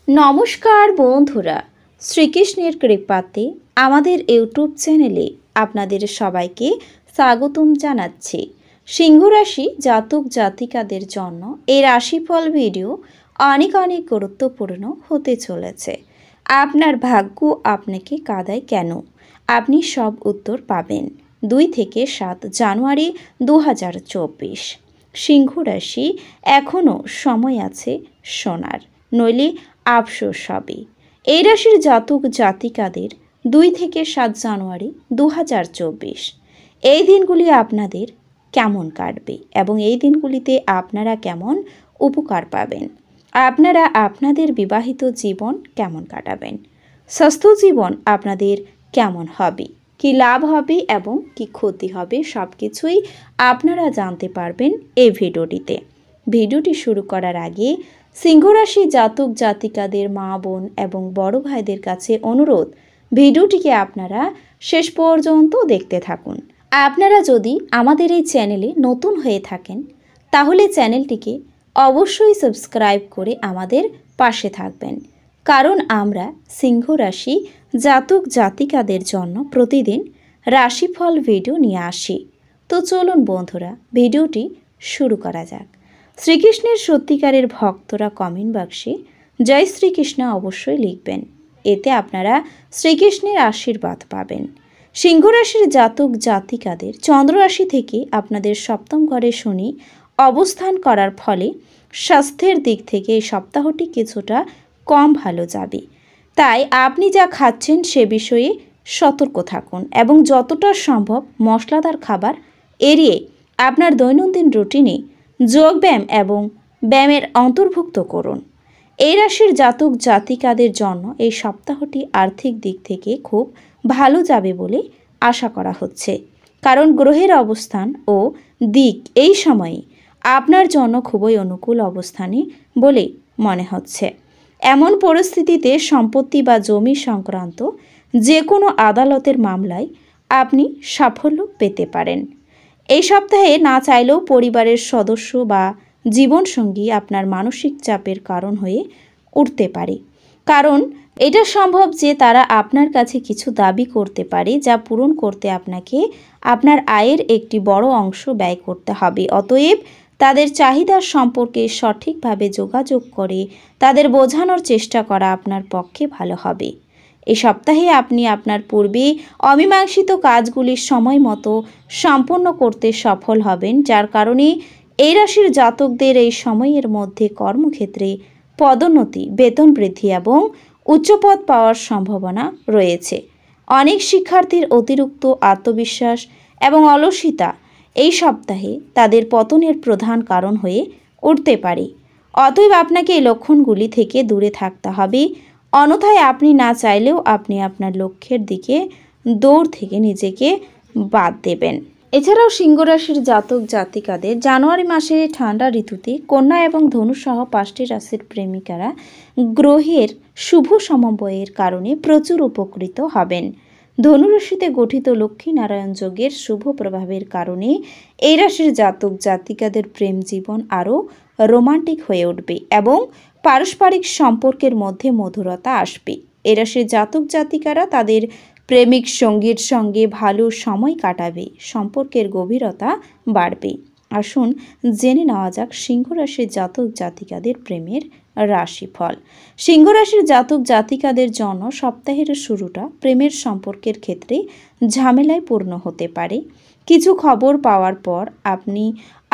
নমস্কার বন্ধুরা, শ্রীকৃষ্ণের কৃপাতে আমাদের ইউটিউব চ্যানেলে আপনাদের সবাইকে স্বাগতম জানাচ্ছি। সিংহ রাশি জাতক জাতিকাদের জন্য এই রাশিফল ভিডিও অনেক অনেক গুরুত্বপূর্ণ হতে চলেছে। আপনার ভাগ্য আপনাকে কাঁদায় কেন, আপনি সব উত্তর পাবেন 2 থেকে 7 জানুয়ারি 2024। সিংহ রাশি, এখনও সময় আছে সোনার, নইলে আফসোস হবে। এই রাশির জাতক জাতিকাদের 2 থেকে 7 জানুয়ারি 2024 এই দিনগুলি আপনাদের কেমন কাটবে এবং এই দিনগুলিতে আপনারা কেমন উপকার পাবেন, আপনারা আপনাদের বিবাহিত জীবন কেমন কাটাবেন, স্বাস্থ্য জীবন আপনাদের কেমন হবে, কি লাভ হবে এবং কি ক্ষতি হবে, সব কিছুই আপনারা জানতে পারবেন এই ভিডিওটিতে। ভিডিওটি শুরু করার আগে সিংহরাশি জাতক জাতিকাদের মা বোন এবং বড় ভাইদের কাছে অনুরোধ, ভিডিওটিকে আপনারা শেষ পর্যন্ত দেখতে থাকুন। আপনারা যদি আমাদের এই চ্যানেলে নতুন হয়ে থাকেন তাহলে চ্যানেলটিকে অবশ্যই সাবস্ক্রাইব করে আমাদের পাশে থাকবেন, কারণ আমরা সিংহ রাশি জাতক জাতিকাদের জন্য প্রতিদিন রাশিফল ভিডিও নিয়ে আসি। তো চলুন বন্ধুরা, ভিডিওটি শুরু করা যাক। শ্রীকৃষ্ণের সত্যিকারের ভক্তরা কমেন্ট বাক্সে জয় শ্রীকৃষ্ণ অবশ্যই লিখবেন, এতে আপনারা শ্রীকৃষ্ণের আশীর্বাদ পাবেন। সিংহ রাশির জাতক জাতিকাদের চন্দ্র রাশি থেকে আপনাদের সপ্তম ঘরে শনি অবস্থান করার ফলে স্বাস্থ্যের দিক থেকে এই সপ্তাহটি কিছুটা কম ভালো যাবে। তাই আপনি যা খাচ্ছেন সে বিষয়ে সতর্ক থাকুন এবং যতটা সম্ভব মশলাদার খাবার এড়িয়ে আপনার দৈনন্দিন রুটিনে যোগব্যায়াম এবং ব্যায়ামের অন্তর্ভুক্ত করুন। এই রাশির জাতক জাতিকাদের জন্য এই সপ্তাহটি আর্থিক দিক থেকে খুব ভালো যাবে বলে আশা করা হচ্ছে, কারণ গ্রহের অবস্থান ও দিক এই সময়ে আপনার জন্য খুবই অনুকূল অবস্থানে বলে মনে হচ্ছে। এমন পরিস্থিতিতে সম্পত্তি বা জমি সংক্রান্ত যে কোনো আদালতের মামলায় আপনি সাফল্য পেতে পারেন। এই সপ্তাহে না চাইলেও পরিবারের সদস্য বা জীবনসঙ্গী আপনার মানসিক চাপের কারণ হয়ে উঠতে পারে, কারণ এটা সম্ভব যে তারা আপনার কাছে কিছু দাবি করতে পারে যা পূরণ করতে আপনাকে আপনার আয়ের একটি বড় অংশ ব্যয় করতে হবে। অতএব তাদের চাহিদা সম্পর্কে সঠিকভাবে যোগাযোগ করে তাদের বোঝানোর চেষ্টা করা আপনার পক্ষে ভালো হবে। এই সপ্তাহে আপনি আপনার পূর্বে অমীমাংসিত কাজগুলি সময় মতো সম্পন্ন করতে সফল হবেন, যার কারণে এই রাশির জাতকদের এই সময়ের মধ্যে কর্মক্ষেত্রে পদোন্নতি, বেতন বৃদ্ধি এবং উচ্চপদ পাওয়ার সম্ভাবনা রয়েছে। অনেক শিক্ষার্থীর অতিরিক্ত আত্মবিশ্বাস এবং অলসিতা এই সপ্তাহে তাদের পতনের প্রধান কারণ হয়ে উঠতে পারে। অতএব আপনাকে এই লক্ষণগুলি থেকে দূরে থাকতে হবে, অন্যথায় আপনি না চাইলেও আপনি আপনার লক্ষ্যের দিকে দৌড় থেকে নিজেকে বাদ দেবেন। এছাড়াও সিংহ রাশির জাতক জাতিকাদের জানুয়ারি মাসে ঠান্ডা ঋতুতে কন্যা এবং ধনু সহ 5টি রাশির প্রেমিকারা গ্রহের শুভ সমন্বয়ের কারণে প্রচুর উপকৃত হবেন। ধনুরাশিতে গঠিত লক্ষ্মীনারায়ণ যোগের শুভ প্রভাবের কারণে এই রাশির জাতক জাতিকাদের প্রেম জীবন আরও রোমান্টিক হয়ে উঠবে এবং পারস্পরিক সম্পর্কের মধ্যে মধুরতা আসবে। এই রাশির জাতক জাতিকারা তাদের প্রেমিক সঙ্গীর সঙ্গে ভালো সময় কাটাবে, সম্পর্কের গভীরতা বাড়বে। আসুন জেনে নেওয়া যাক সিংহ রাশির জাতক জাতিকাদের প্রেমের রাশিফল। সিংহ রাশির জাতক জাতিকাদের জন্য সপ্তাহের শুরুটা প্রেমের সম্পর্কের ক্ষেত্রে ঝামেলায় পূর্ণ হতে পারে। কিছু খবর পাওয়ার পর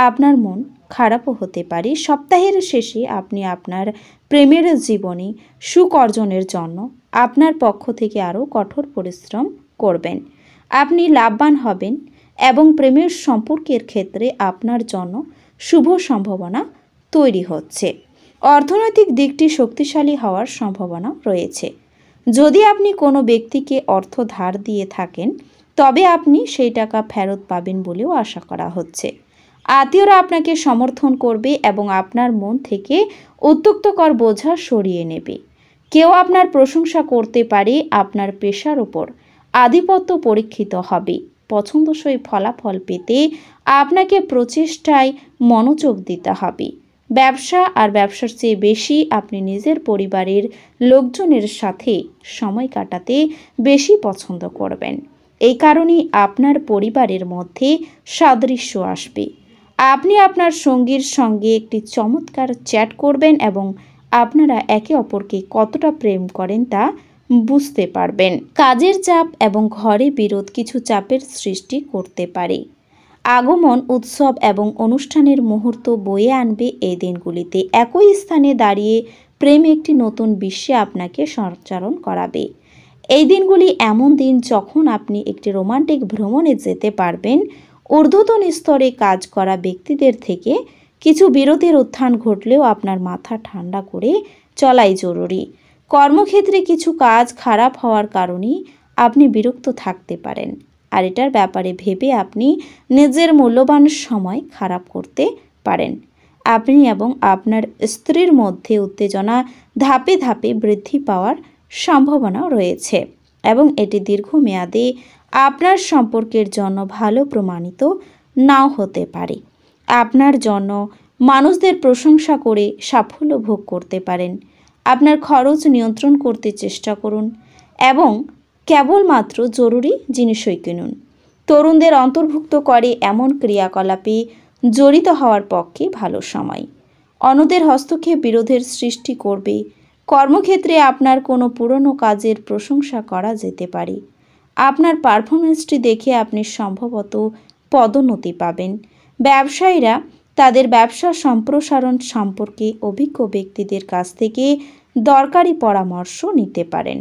আপনার মন খারাপও হতে পারে। সপ্তাহের শেষে আপনি আপনার প্রেমের জীবনে সুখ অর্জনের জন্য আপনার পক্ষ থেকে আরও কঠোর পরিশ্রম করবেন। আপনি লাভবান হবেন এবং প্রেমের সম্পর্কের ক্ষেত্রে আপনার জন্য শুভ সম্ভাবনা তৈরি হচ্ছে। অর্থনৈতিক দিকটি শক্তিশালী হওয়ার সম্ভাবনা রয়েছে। যদি আপনি কোনো ব্যক্তিকে অর্থ ধার দিয়ে থাকেন তবে আপনি সেই টাকা ফেরত পাবেন বলেও আশা করা হচ্ছে। আত্মীয়রা আপনাকে সমর্থন করবে এবং আপনার মন থেকে উত্ত্যক্তকর বোঝা সরিয়ে নেবে। কেউ আপনার প্রশংসা করতে পারে। আপনার পেশার উপর আধিপত্য পরীক্ষিত হবে। পছন্দসই ফলাফল পেতে আপনাকে প্রচেষ্টায় মনোযোগ দিতে হবে। ব্যবসা আর ব্যবসার চেয়ে বেশি আপনি নিজের পরিবারের লোকজনের সাথে সময় কাটাতে বেশি পছন্দ করবেন। এই কারণেই আপনার পরিবারের মধ্যে সাদৃশ্য আসবে। আপনি আপনার সঙ্গীর সঙ্গে একটি চমৎকার চ্যাট করবেন এবং আপনারা একে অপরকে কতটা প্রেম করেন তা বুঝতে পারবেন। কাজের চাপ এবং ঘরে বিরোধ কিছু চাপের সৃষ্টি করতে পারে। আগমন, উৎসব এবং অনুষ্ঠানের মুহূর্ত বয়ে আনবে এই দিনগুলিতে। একই স্থানে দাঁড়িয়ে প্রেম একটি নতুন বিশ্বে আপনাকে সঞ্চারণ করাবে। এই দিনগুলি এমন দিন যখন আপনি একটি রোমান্টিক ভ্রমণে যেতে পারবেন। ঊর্ধ্বতন স্তরে কাজ করা ব্যক্তিদের থেকে কিছু বিরোধের উত্থান ঘটলেও আপনার মাথা ঠান্ডা করে চলাই জরুরি। কর্মক্ষেত্রে কিছু কাজ খারাপ হওয়ার কারণেই আপনি বিরক্ত থাকতে পারেন, আর এটার ব্যাপারে ভেবে আপনি নিজের মূল্যবান সময় খারাপ করতে পারেন। আপনি এবং আপনার স্ত্রীর মধ্যে উত্তেজনা ধাপে ধাপে বৃদ্ধি পাওয়ার সম্ভাবনা রয়েছে এবং এটি দীর্ঘমেয়াদে আপনার সম্পর্কের জন্য ভালো প্রমাণিত নাও হতে পারে। আপনার জন্য মানুষদের প্রশংসা করে সাফল্য ভোগ করতে পারেন। আপনার খরচ নিয়ন্ত্রণ করতে চেষ্টা করুন এবং কেবলমাত্র জরুরি জিনিসই কিনুন। তরুণদের অন্তর্ভুক্ত করে এমন ক্রিয়াকলাপে জড়িত হওয়ার পক্ষে ভালো সময়। অন্যদের হস্তক্ষেপ বিরোধের সৃষ্টি করবে। কর্মক্ষেত্রে আপনার কোনো পুরনো কাজের প্রশংসা করা যেতে পারে। আপনার পারফরমেন্সটি দেখে আপনি সম্ভবত পদোন্নতি পাবেন। ব্যবসায়ীরা তাদের ব্যবসা সম্প্রসারণ সম্পর্কে অভিজ্ঞ ব্যক্তিদের কাছ থেকে দরকারি পরামর্শ নিতে পারেন।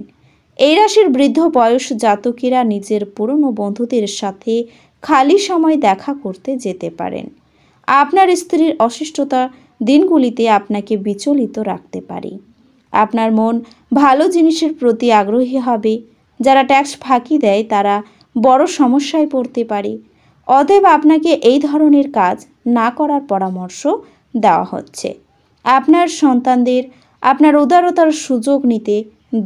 এই রাশির বৃদ্ধ বয়স জাতকেরা নিজের পুরনো বন্ধুদের সাথে খালি সময় দেখা করতে যেতে পারেন। আপনার স্ত্রীর অসুস্থতা দিনগুলিতে আপনাকে বিচলিত রাখতে পারে। আপনার মন ভালো জিনিসের প্রতি আগ্রহী হবে। যারা ট্যাক্স ফাঁকি দেয় তারা বড় সমস্যায় পড়তে পারে। অতএব আপনাকে এই ধরনের কাজ না করার পরামর্শ দেওয়া হচ্ছে। আপনার সন্তানদের আপনার উদারতার সুযোগ নিতে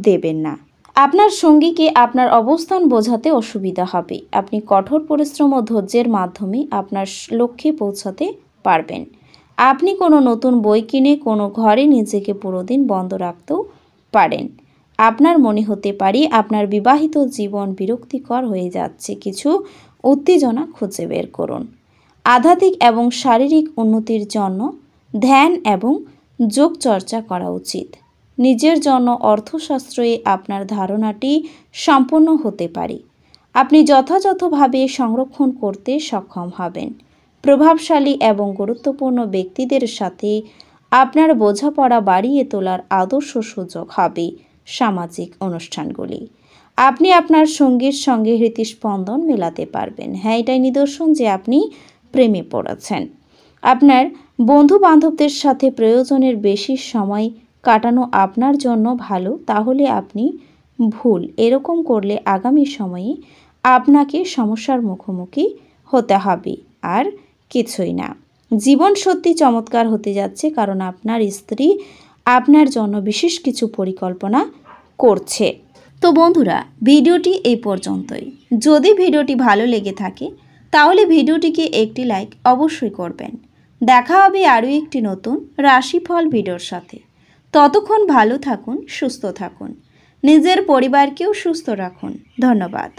দেবেন না। আপনার সঙ্গীকে আপনার অবস্থান বোঝাতে অসুবিধা হবে। আপনি কঠোর পরিশ্রম ও ধৈর্যের মাধ্যমে আপনার লক্ষ্যে পৌঁছাতে পারবেন। আপনি কোনো নতুন বই কিনে কোনো ঘরে নিজেকে পুরো দিন বন্ধ রাখতেও পারেন। আপনার মনে হতে পারে আপনার বিবাহিত জীবন বিরক্তিকর হয়ে যাচ্ছে। কিছু উত্তেজনা খুঁজে বের করুন। আধ্যাত্মিক এবং শারীরিক উন্নতির জন্য ধ্যান এবং যোগ চর্চা করা উচিত। নিজের জন্য অর্থশাস্ত্রে আপনার ধারণাটি সম্পূর্ণ হতে পারে। আপনি যথাযথভাবে সংরক্ষণ করতে সক্ষম হবেন। প্রভাবশালী এবং গুরুত্বপূর্ণ ব্যক্তিদের সাথে আপনার বোঝাপড়া বাড়িয়ে তোলার আদর্শ সুযোগ হবে সামাজিক অনুষ্ঠানগুলি। আপনি আপনার সঙ্গীর সঙ্গে হৃৎস্পন্দন মেলাতে পারবেন। হ্যাঁ, এটাই নিদর্শন যে আপনি প্রেমে পড়েছেন। আপনার বন্ধু বান্ধবদের সাথে প্রয়োজনের বেশি সময় কাটানো আপনার জন্য ভালো, তাহলে আপনি ভুল এরকম করলে আগামী সময়ে আপনাকে সমস্যার মুখোমুখি হতে হবে, আর কিছুই না। জীবন সত্যি চমৎকার হতে যাচ্ছে, কারণ আপনার স্ত্রী আপনার জন্য বিশেষ কিছু পরিকল্পনা করছে। তো বন্ধুরা, ভিডিওটি এই পর্যন্তই। যদি ভিডিওটি ভালো লেগে থাকে তাহলে ভিডিওটিকে একটি লাইক অবশ্যই করবেন। দেখা হবে আরও একটি নতুন রাশিফল ভিডিওর সাথে। ততক্ষণ ভালো থাকুন, সুস্থ থাকুন, নিজের পরিবারকেও সুস্থ রাখুন। ধন্যবাদ।